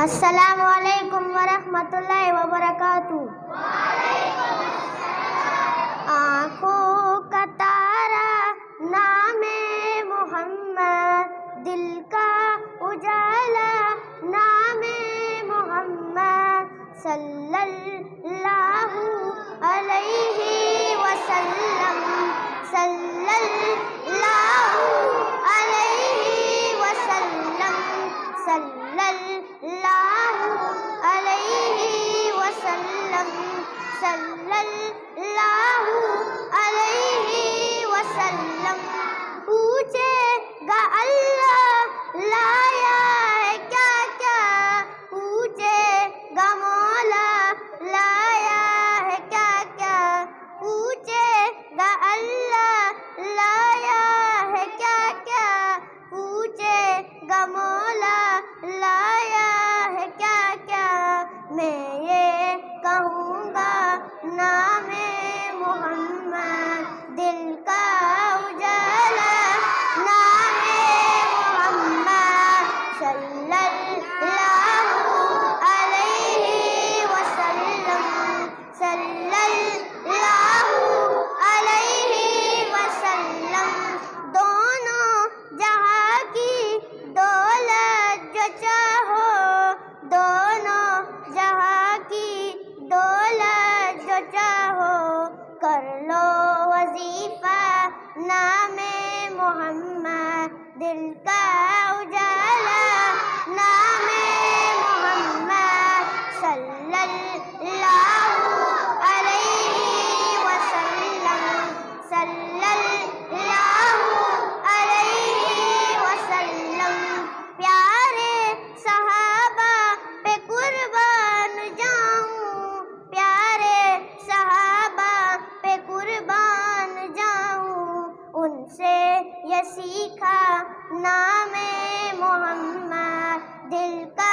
السلام علیکم ورحمۃ اللہ وبرکاتہ۔ آنکھوں کا تارا نام محمد، دل کا اجالا نام محمد، صلی اللہ علیہ وسلم، صلی اللہ علیہ وسلم، صلی اللہ علیہ وسلم، صلی اللہ علیہ وسلم۔ پوچھے گا اللہ لایا ہے کیا کیا، پوچھے گا مولا لایا ہے کیا کیا، پوچھے گا اللہ لایا ہے کیا کیا، پوچھے گا مولا لایا ہے کیا کیا۔ میں یہ کہوں گا نام محمد، دل کا اجالا نام محمد، صلی اللہ علیہ وسلم، صلی اللہ علیہ وسلم۔ دونوں جہاں کی دولت جو چاہو، دونوں جہاں کی دولت جو چاہو، کر لو وظیفہ نام محمد، دل کا اجالا نام محمد، صلی اللہ علیہ وسلم، صلی اللہ علیہ وسلم۔ پیارے صحابہ پہ قربان جاؤں، پیارے صحابہ پہ قربان جاؤں، ان سے یہ سیکھا نام محمد، دل کا